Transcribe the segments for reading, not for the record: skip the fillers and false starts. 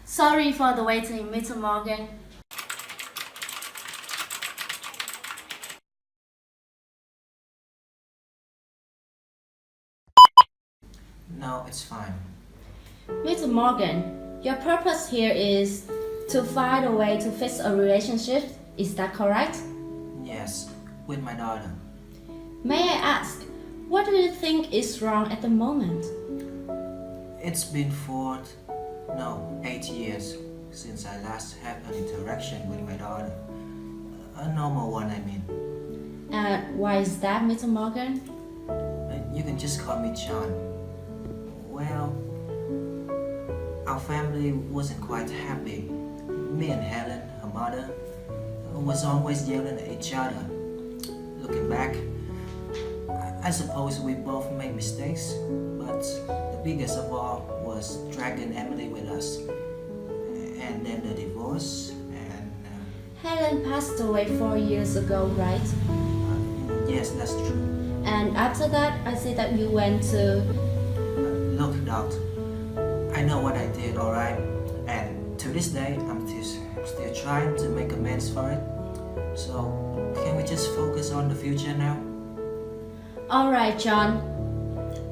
Sorry for the waiting, Mr. Morgan. No, it's fine. Mr. Morgan, your purpose here is to find a way to fix a relationship. Is that correct? Yes, with my daughter. May I ask, what do you think is wrong at the moment? It's been 8 years since I last had an interaction with my daughter. A normal one, I mean. And why is that, Mr. Morgan? You can just call me John. Well, our family wasn't quite happy. Me and Helen, her mother, was always yelling at each other. Looking back, I suppose we both made mistakes, but the biggest of all was dragging Emily with us. And then the divorce, and Helen passed away 4 years ago, right? yes, that's true. And after that, I see that you went to. Look, Doc, I know what I did, alright? And to this day, I'm still trying to make amends for it. So, can we just focus on the future now? Alright, John.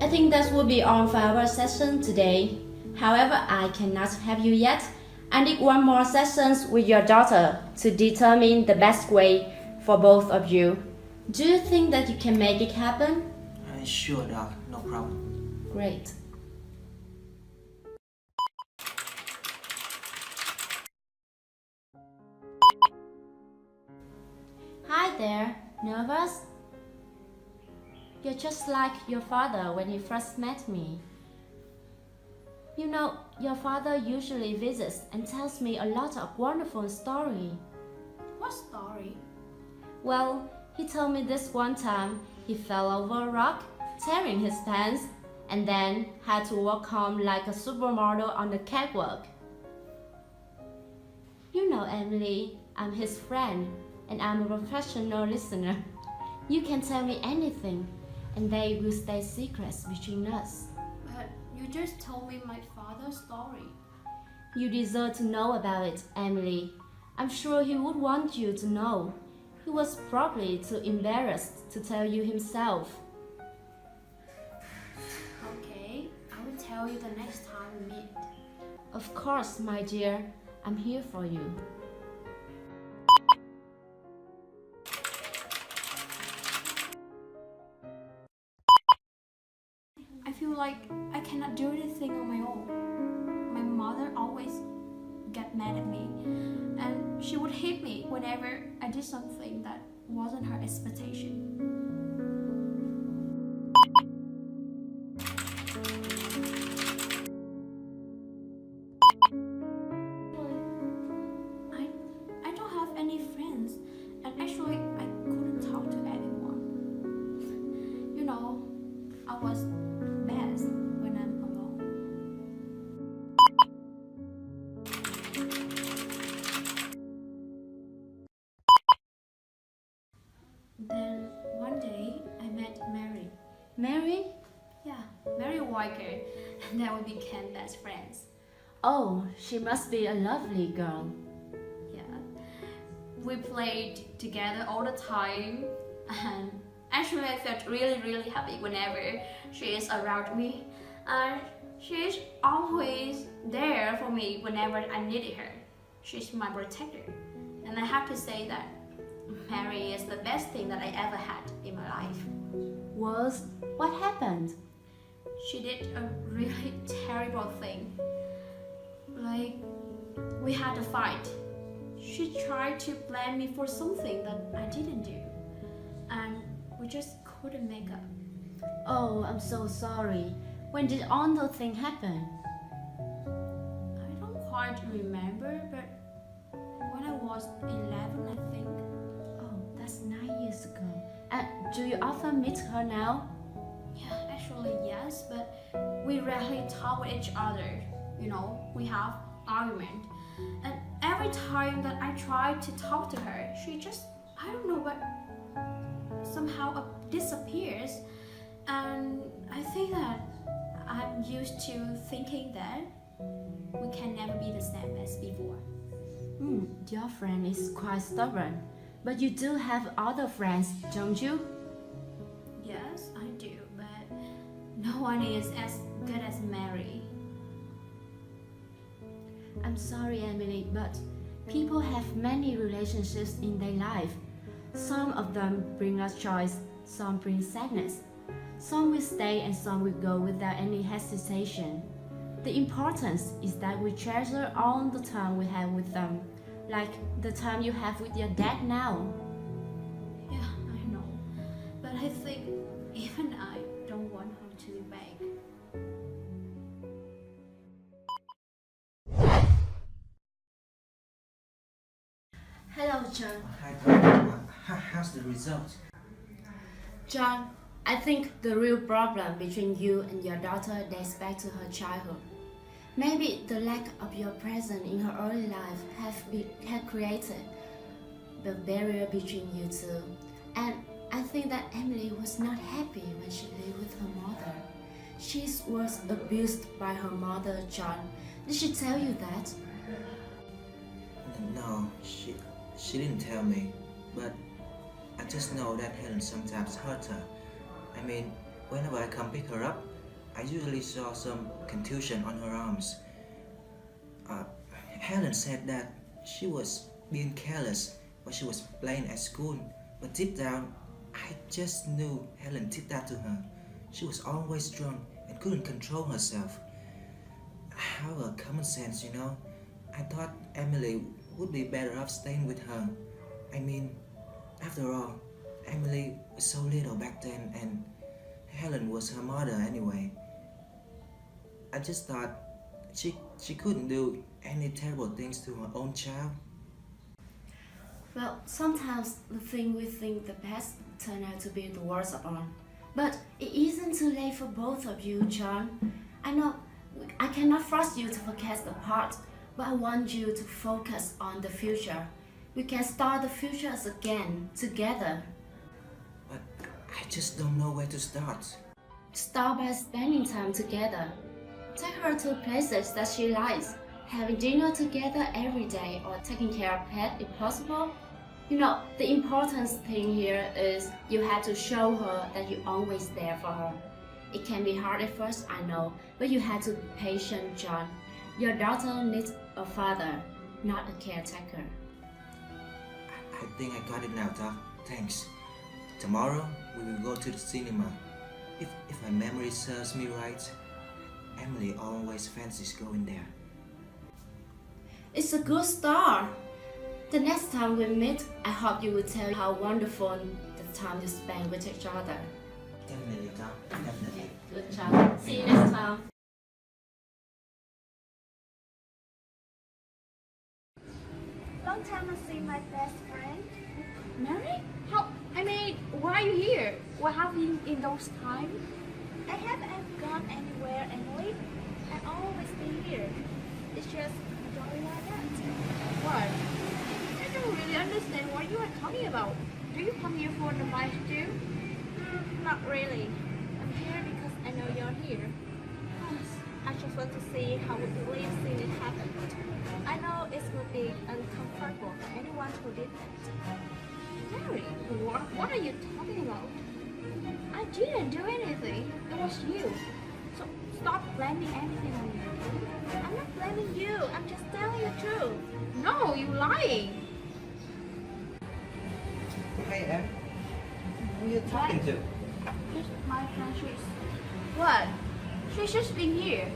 I think that will be all for our session today. However, I cannot help you yet. I need one more session with your daughter to determine the best way for both of you. Do you think that you can make it happen? Sure, Doc, no problem. Great. Hi there, nervous? You're just like your father when he first met me. You know, your father usually visits and tells me a lot of wonderful stories. What story? Well, he told me this one time he fell over a rock, tearing his pants, and then had to walk home like a supermodel on the catwalk. You know, Emily, I'm his friend, and I'm a professional listener. You can tell me anything, and they will stay secrets between us. But you just told me my father's story. You deserve to know about it, Emily. I'm sure he would want you to know. He was probably too embarrassed to tell you himself. Okay, I will tell you the next time we meet. Of course, my dear, I'm here for you. I feel like I cannot do anything on my own. My mother always get mad at me, and she would hit me whenever I did something that wasn't her expectation. I, I don't have any friends, and actually I couldn't talk to anyone. You know, I was best when I'm alone. Then one day I met Mary. Mary? Yeah, Mary Walker, and then we became best friends. Oh, she must be a lovely girl. Yeah, we played together all the time, and actually I felt really happy whenever she is around me, and she is always there for me whenever I needed her. She's my protector, and I have to say that Mary is the best thing that I ever had in my life. What happened? She did a really terrible thing. Like, we had a fight. She tried to blame me for something that I didn't do, and we just couldn't make up. Oh, I'm so sorry. When did all the thing happen? I don't quite remember, but when I was 11, I think. Oh, that's 9 years ago. And do you often meet her now? Yeah, actually yes, but we rarely talk with each other. You know, we have argument, and every time that I try to talk to her, she just, I don't know, but somehow disappears. And I think that I'm used to thinking that we can never be the same as before. Your friend is quite stubborn, but you do have other friends, don't you? Yes, I do, but no one is as good as Mary. I'm sorry, Emily, but people have many relationships in their life. Some of them bring us joy, some bring sadness. Some will stay and some will go without any hesitation. The importance is that we treasure all the time we have with them, like the time you have with your dad now. Yeah, I know, but I think even I don't want her to be back. Hello, John. Hi, Tom. How's the result? John, I think the real problem between you and your daughter dates back to her childhood. Maybe the lack of your presence in her early life had created the barrier between you two. And I think that Emily was not happy when she lived with her mother. She was abused by her mother, John. Did she tell you that? No, she didn't tell me, but I just know that Helen sometimes hurt her. I mean, whenever I come pick her up, I usually saw some contusion on her arms. Helen said that she was being careless when she was playing at school, but deep down, I just knew Helen did that to her. She was always drunk and couldn't control herself. However, common sense, I thought Emily would be better off staying with her. I mean, after all, Emily was so little back then and Helen was her mother anyway. I just thought she couldn't do any terrible things to her own child. Well, sometimes the thing we think the best turn out to be the worst of all. But it isn't too late for both of you, John. I know I cannot force you to forget the past, but I want you to focus on the future. We can start the future again, together. But I just don't know where to start. Start by spending time together. Take her to places that she likes, having dinner together every day or taking care of pets if possible. The important thing here is you have to show her that you're always there for her. It can be hard at first, I know, but you have to be patient, John. Your daughter needs a father, not a caretaker. I think I got it now, Doc. Thanks. Tomorrow we will go to the cinema. If my memory serves me right, Emily always fancies going there. It's a good start. The next time we meet, I hope you will tell how wonderful the time you spend with each other. Definitely, Doc. Definitely. Good job. See you next time. Long time no see my best friend. Mary? Why are you here? What happened in those times? I haven't gone anywhere, Emily. I've always been here. It's just I don't like that. What? I don't really understand what you are talking about. Do you come here for the advice too? Not really. I'm here because I know you're here. I just want to see how would you live seeing it happen. I know it would be uncomfortable for anyone who did that. Mary, what are you talking about? I didn't do anything. It was you. So stop blaming everything on me. I'm not blaming you. I'm just telling you the truth. No, you're lying. Hey, Em. Who are you talking to? It's my friend. What? She's just been here.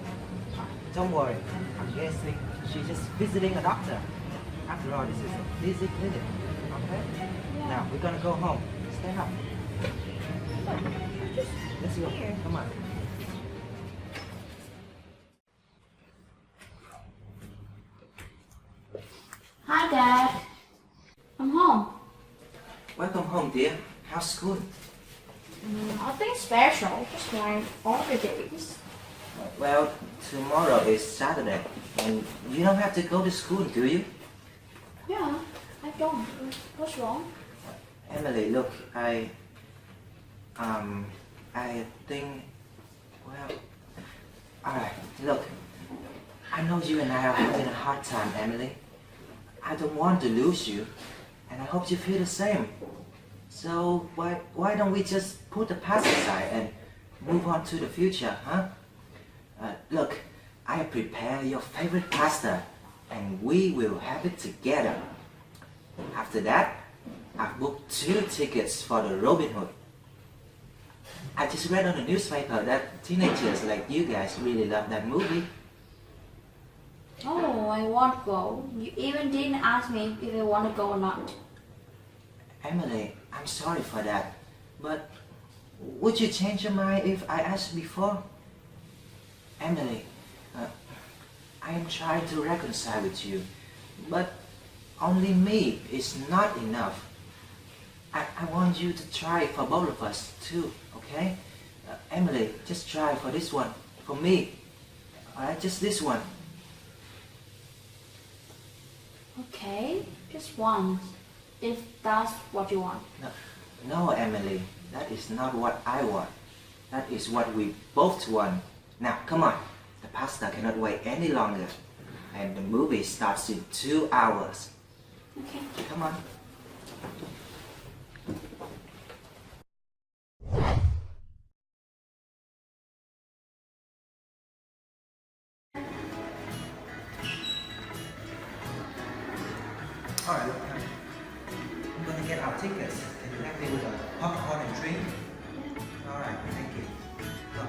Don't worry. I'm guessing she's just visiting a doctor. After all, this is a busy clinic. Okay? Now, we're gonna go home. Stand up. Let's go. Come on. Hi, Dad. I'm home. Welcome home, dear. How's school? Nothing special. Just like all the days. Well, tomorrow is Saturday, and you don't have to go to school, do you? Yeah, I don't. What's wrong? Emily, look, I think, well, alright, look, I know you and I are having a hard time, Emily. I don't want to lose you, and I hope you feel the same. So why don't we just put the past aside and move on to the future, huh? Look, I have prepared your favorite pasta, and we will have it together. After that, I've booked 2 tickets for the Robin Hood. I just read on the newspaper that teenagers like you guys really love that movie. Oh, I won't go. You even didn't ask me if I want to go or not. Emily, I'm sorry for that, but would you change your mind if I asked before? Emily, I am trying to reconcile with you, but only me is not enough. I want you to try for both of us too, okay? Emily, just try for this one, for me. Alright, just this one. Okay, just once. If that's what you want. No, Emily, that is not what I want. That is what we both want. Now, come on. The pasta cannot wait any longer. And the movie starts in 2 hours. Okay. Come on. Alright, I'm gonna get our tickets. Can you help me with a popcorn and drink? Alright, thank you. Go.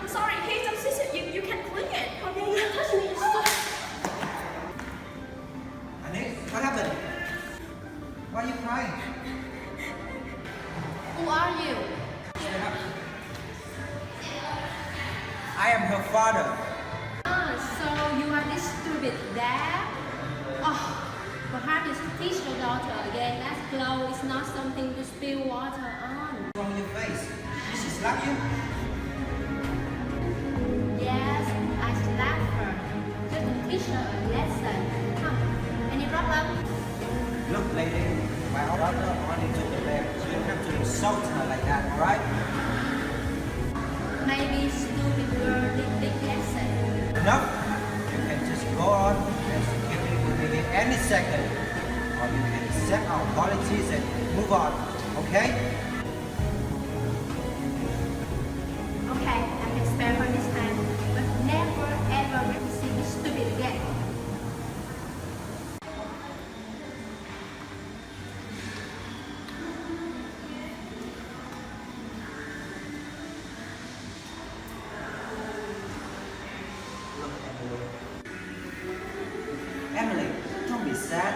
I'm sorry, Kate, I'm sister. You can clean it. Okay, you touch me. Honey, what happened? Why are you crying? Who are you? I am her father. So you are this stupid dad? Oh, perhaps you should teach your daughter again that glow is not something to spill water on. What's wrong with your face? Did she slap you? Yes, I slapped her. Just to teach her a lesson. Huh? Any problem? Look, lady, my daughter only took the bag. So you don't have to insult her like that, alright? Maybe stupid girl did lesson. Enough. You can just go on and security will be here any second. Or you can accept our apologies and move on, okay? Okay, I can spare her this time, but never ever let me see this stupid again. Look, Emily, don't be sad.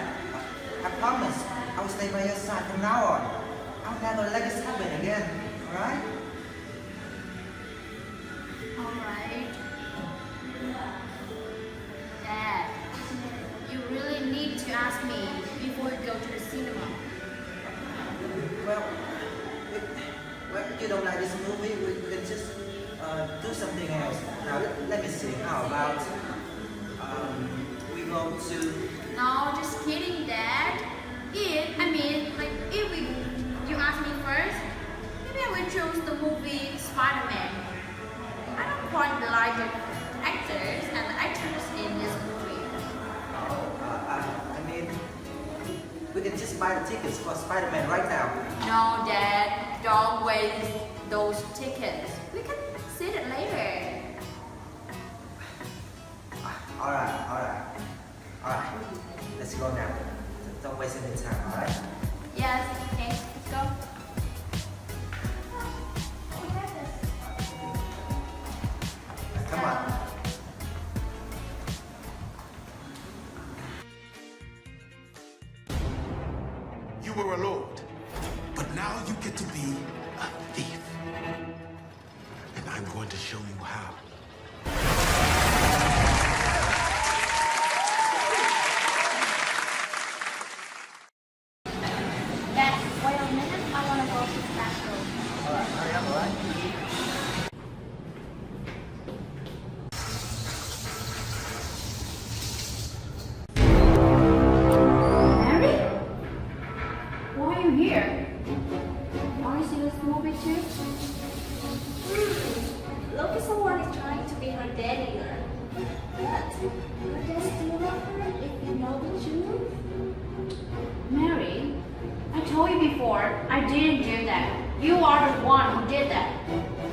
I promise I will stay by your side from now on. I'll never let this happen again, alright? Alright. Dad, you really need to ask me before you go to the cinema. Well, if you don't like this movie, we can just do something else. Now, let me see. How about we go to... No, just kidding, Dad. If you ask me first, maybe I will choose the movie Spider-Man. I don't quite like the actors and the actors in this movie. we can just buy the tickets for Spider-Man right now. No, Dad, don't waste those tickets. We can see it later. Alright. Let's go now. Don't waste any time, alright? Yes, okay, let's go. Come on. You were a lord, but now you get to be a thief. And I'm going to show you how. Dad, wait a minute, I want to go to the bathroom. Alright, hurry up, alright? didn't do that. You are the one who did that.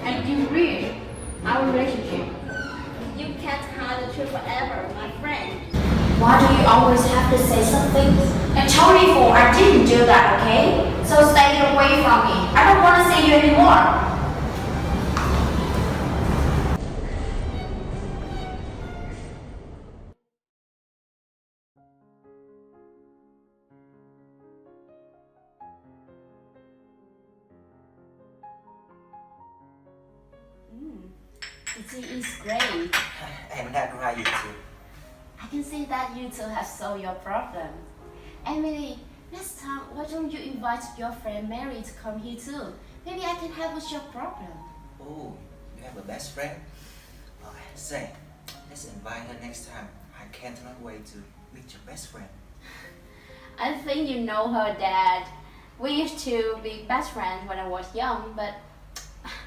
And you ruined our relationship. You can't hide the truth forever, my friend. Why do you always have to say something? I told you before I didn't do that, okay? So stay away from me. I don't want to see you anymore. The tea is great. And that right, you too. I can see that you two have solved your problem. Emily, next time, why don't you invite your friend Mary to come here too? Maybe I can help with your problem. Oh, you have a best friend? Oh, say, let's invite her next time. I cannot wait to meet your best friend. I think you know her dad. We used to be best friends when I was young, but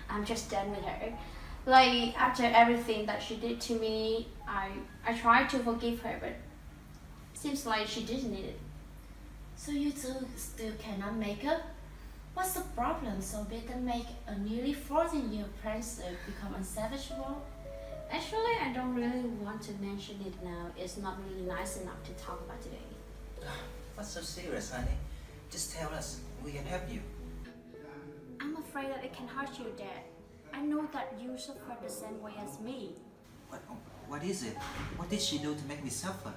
I'm just done with her. Like, after everything that she did to me, I tried to forgive her, but seems like she didn't need it. So you two still cannot make up? What's the problem so big that make a nearly 14-year friendship become unsalvageable? Actually, I don't really want to mention it now. It's not really nice enough to talk about today. What's so serious, honey? Just tell us. We can help you. I'm afraid that it can hurt you, Dad. I know that you suffer the same way as me. What is it? What did she do to make me suffer?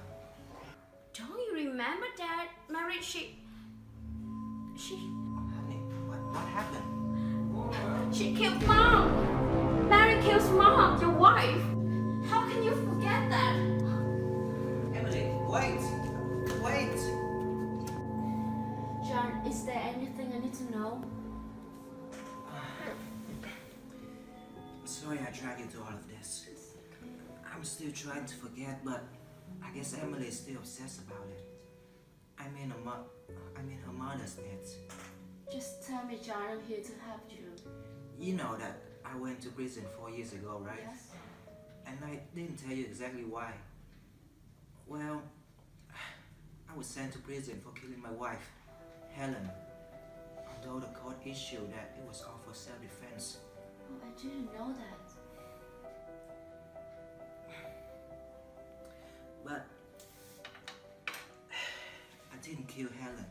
Don't you remember, Dad? Mary, she... Honey, what happened? She killed Mom! Mary kills Mom, your wife! How can you forget that? Emily, wait! Wait! John, is there anything I need to know? Sorry I dragged you to all of this. I'm still trying to forget, but I guess Emily is still obsessed about it. I mean her mother's death. Just tell me, John, I'm here to help you. You know that I went to prison 4 years ago, right? Yes? And I didn't tell you exactly why. Well, I was sent to prison for killing my wife, Helen. Although the court issued that it was all for self-defense. Oh, I didn't know that. But I didn't kill Helen.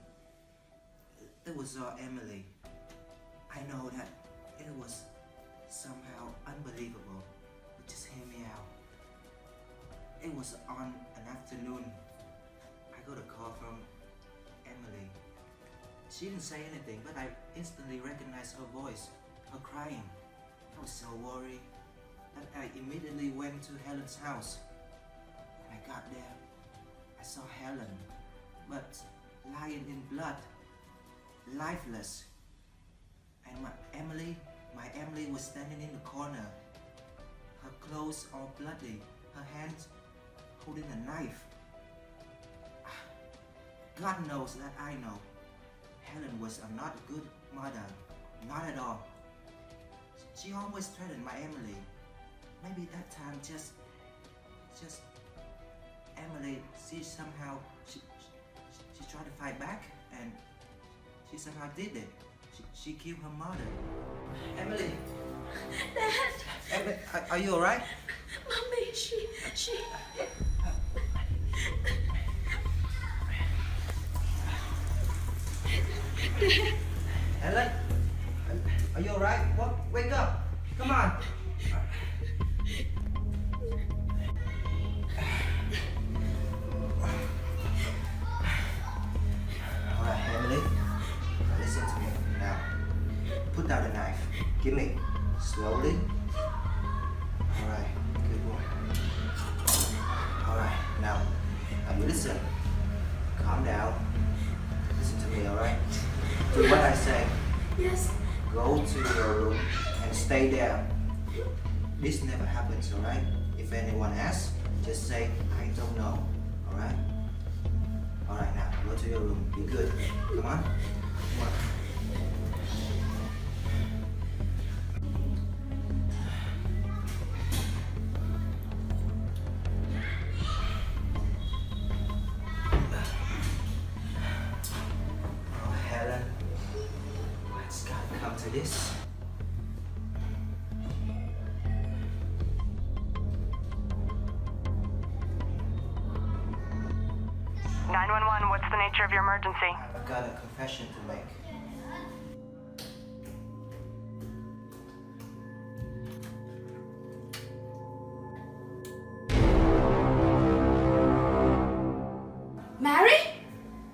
It was all Emily. I know that it was somehow unbelievable, but just hear me out. It was on an afternoon. I got a call from Emily. She didn't say anything, but I instantly recognized her voice, her crying. I was so worried that I immediately went to Helen's house. When I got there, I saw Helen, but lying in blood, lifeless. And my Emily was standing in the corner, her clothes all bloody, her hands holding a knife. God knows that I know. Helen was not a good mother, not at all. She always threatened my Emily. Maybe that time just Emily, she tried to fight back and she somehow did it. She killed her mother. Emily! Dad! Emily, are you alright? Mommy, she... Helen? Are you alright? What? Wake up! Come on! Alright, Emily. Now listen to me. Now, put down the knife. Give me. Slowly. Alright, good boy. Alright, now you listen. Calm down. Listen to me, alright? Do what I say. Yes. Go to your room and stay there. This never happens, alright? If anyone asks, just say, I don't know, alright? Alright, now, go to your room. Be good. Come on. Come on. Oh, Helen. this? 911, what's the nature of your emergency? I've got a confession to make. Mary?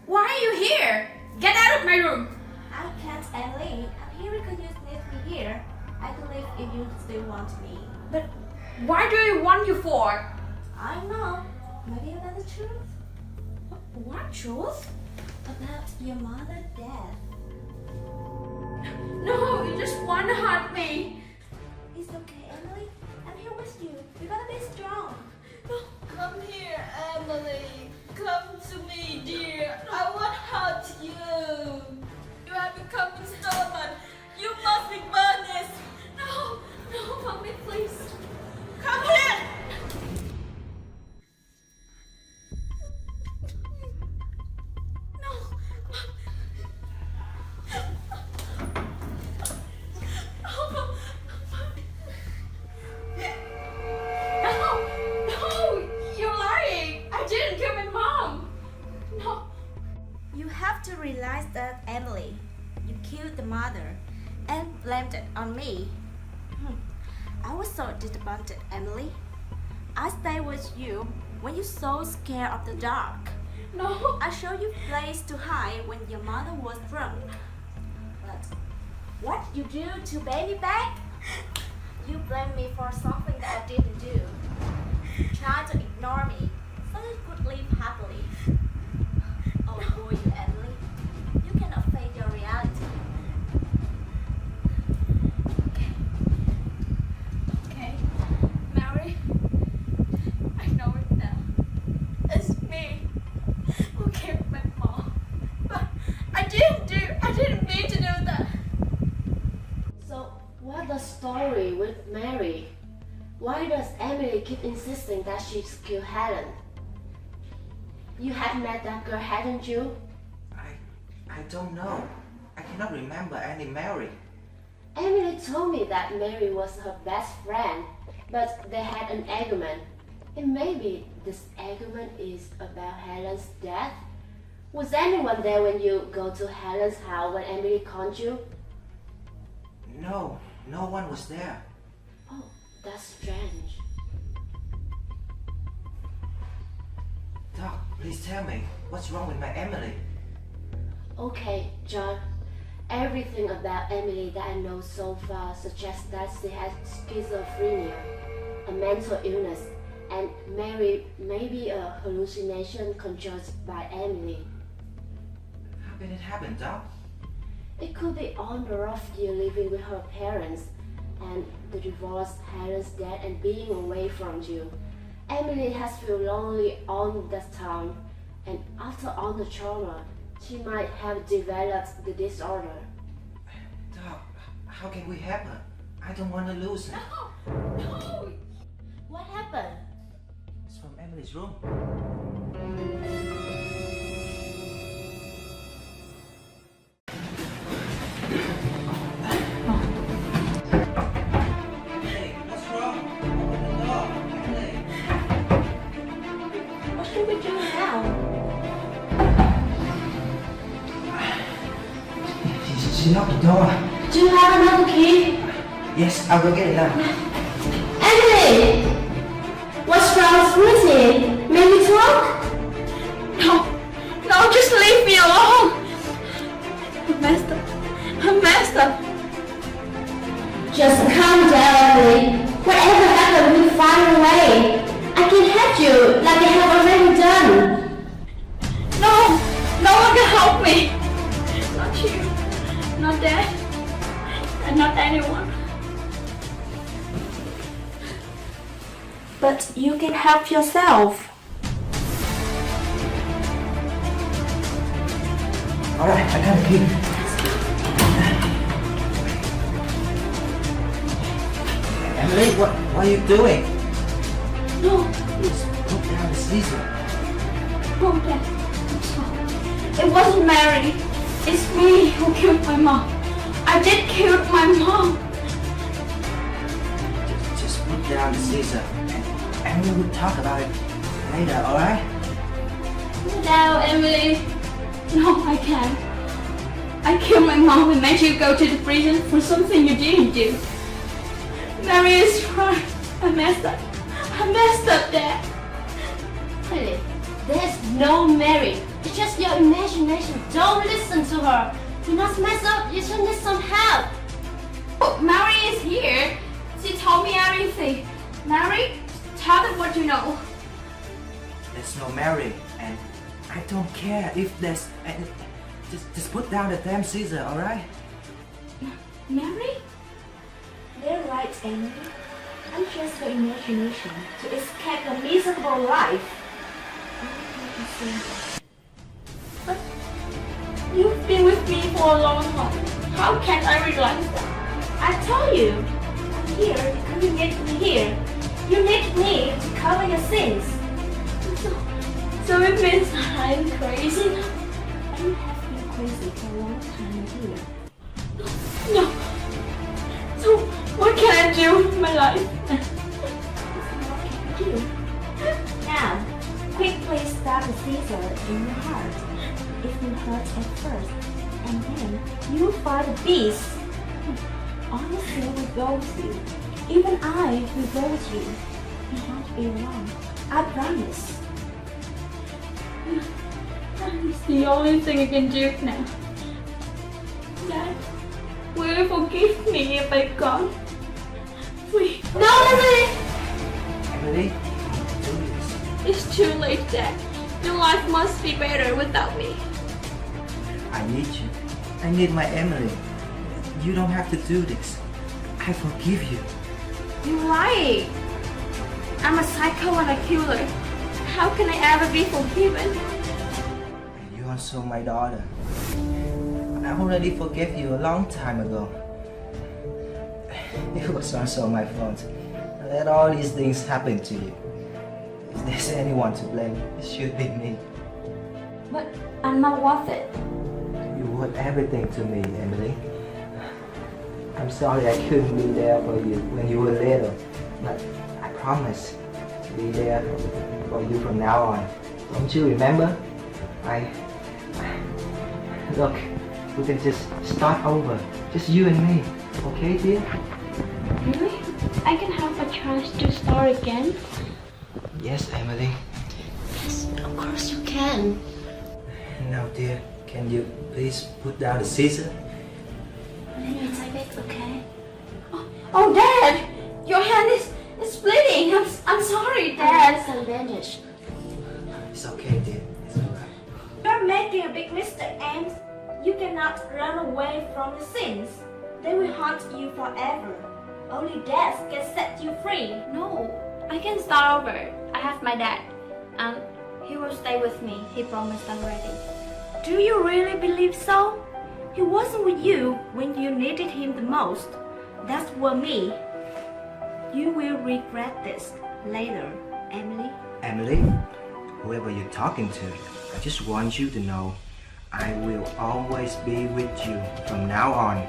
Why are you here? Get out of my room! I can't, Emily. I'm here because you need me here. I can leave if you still want me. But why do I want you for? I don't know. Maybe about the truth What truth? about your mother's death. No, you just want to hurt me. It's okay, Emily. I'm here with you. You gotta be strong. No, come here, Emily. Come to me, dear. I won't hurt you. You have become stubborn. You must be punished. No, no, mommy, please. Come here. No. No, you're lying. I didn't kill my mom. No. You have to realize that, Emily. You killed the mother and blamed it on me. I was so disappointed, Emily. I stayed with you when you're so scared of the dark. No. I showed you place to hide when your mother was drunk. But what you do to baby back? You blame me for something that I didn't do. You try to ignore me so you could live happily. Oh boy, you Emily. You cannot face your reality. Okay, Mary. I know it now. It's me who killed my mom. But I didn't mean to do that. So, what's the story with Mary? Why does Emily keep insisting that she's killed Helen? You have met that girl, hadn't you? I don't know. I cannot remember any Mary. Emily told me that Mary was her best friend, but they had an argument. And maybe this argument is about Helen's death? Was anyone there when you go to Helen's house when Emily called you? No, no one was there. Oh, that's strange. Doc, please tell me, what's wrong with my Emily? Okay, John. Everything about Emily that I know so far suggests that she has schizophrenia, a mental illness, and Mary may be a hallucination controlled by Emily. How can it happen, Doc? It could be on the rough year living with her parents, and the divorce, Helen's death, and being away from you. Emily has felt lonely all that time, and after all the trauma, she might have developed the disorder. Doc, how can we help her? I don't want to lose her. No. What happened? It's from Emily's room. Hey, what's wrong? Open the door, Emily. What should we do now? She locked the door. Do you have another key? Yes, I will get it now. Emily! What's wrong with Ruthie? May we talk? No, just leave me alone. I'm messed up. Just calm down, Emily. Whatever happened, we'll find a way. I can help you like I have already done. No one can help me. Not you, not Dad, and not anyone. But you can help yourself. Alright, I got the key. Emily, what are you doing? No, Please put down the scissor. no, Dad. I'm sorry. It wasn't Mary. It's me who killed my mom. I did kill my mom. Just put down the scissor and we will talk about it later, alright? No, Emily. No, I can't. I killed my mom and made you go to the prison for something you didn't do. Mary is right. I messed up. Dad. Philip, there's no Mary. It's just your imagination. Don't listen to her. You're not messed up. You should need some help. But Mary is here. She told me everything. Mary, tell them what you know. There's no Mary, and I don't care if there's... And just put down the damn scissor, alright? Mary? They're right, Emily. I'm just your imagination to escape a miserable life. But you've been with me for a long time. How can I realize that? I told you, I'm here because you need me here. You need me to cover your sins. So it means I'm crazy now? You have been crazy for a long time here. No. So what can I do with my life? What can I do? Now, quickly stab the scissor in your heart. It will hurt at first, and then you will find the beast. Honestly, will go with you. Even I will go with you. You won't be alone. I promise. It's the only thing I can do now. Dad, will you forgive me if I gone? Please. No, Emily! Emily, do this. It's too late, Dad. Your life must be better without me. I need you. I need my Emily. You don't have to do this. I forgive you. You're right. I'm a psycho and a killer. How can I ever be forgiven? And you also my daughter. I already forgave you a long time ago. It was also my fault. I let all these things happen to you. If there's anyone to blame, it should be me. But I'm not worth it. You were everything to me, Emily. I'm sorry I couldn't be there for you when you were little, but I promise to be there for you from now on. Don't you remember? Look, we can just start over, just you and me, okay, dear? Really? I can have a chance to start again? Yes, Emily. Yes, of course you can. Now, dear, can you please put down the scissor? Let me take it, okay? Oh, Dad! Your hand is bleeding. I'm sorry, Dad. Some bandage. It's okay, dear. It's alright. You're making a big mistake, Ames. You cannot run away from the sins. They will haunt you forever. Only death can set you free. No, I can start over. I have my dad, and he will stay with me. He promised already. Do you really believe so? He wasn't with you when you needed him the most. That's for me. You will regret this later, Emily. Emily, whoever you're talking to, I just want you to know I will always be with you from now on.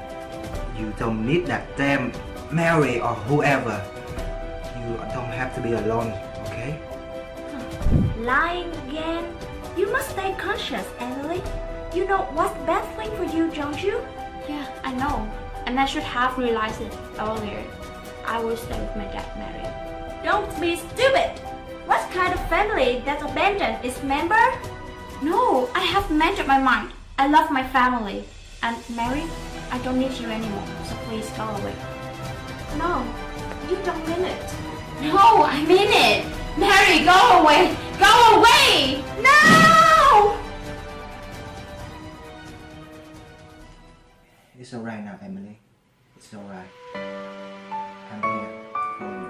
You don't need that damn Mary or whoever. You don't have to be alone, okay? Lying again? You must stay conscious, Emily. You know what's the best thing for you, don't you? Yeah, I know. And I should have realized it earlier. I will stay with my dad, Mary. Don't be stupid. What kind of family that abandoned its member? No, I have made up my mind. I love my family. And Mary, I don't need you anymore, so please go away. No, you don't mean it. No, I mean it. Mary, go away. Go away. No! It's alright now, Emily. It's alright. I'm here for you.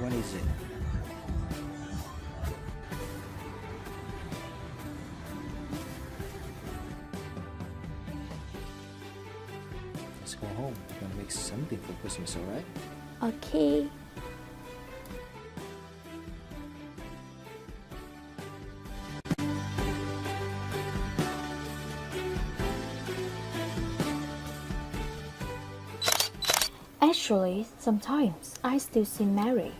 What is it? Let's go home. We're gonna make something for Christmas, alright? Okay. Actually, sometimes I still see Mary.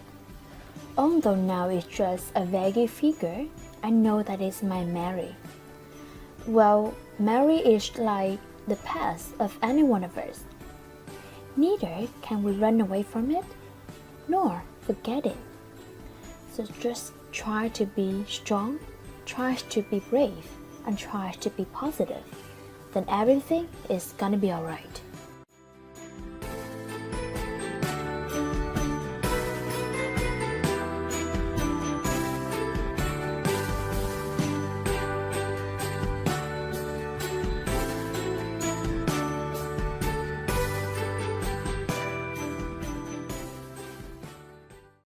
Although now it's just a vague figure, I know that it's my Mary. Well, Mary is like the past of any one of us. Neither can we run away from it, nor forget it. So just try to be strong, try to be brave, and try to be positive. Then everything is gonna be alright.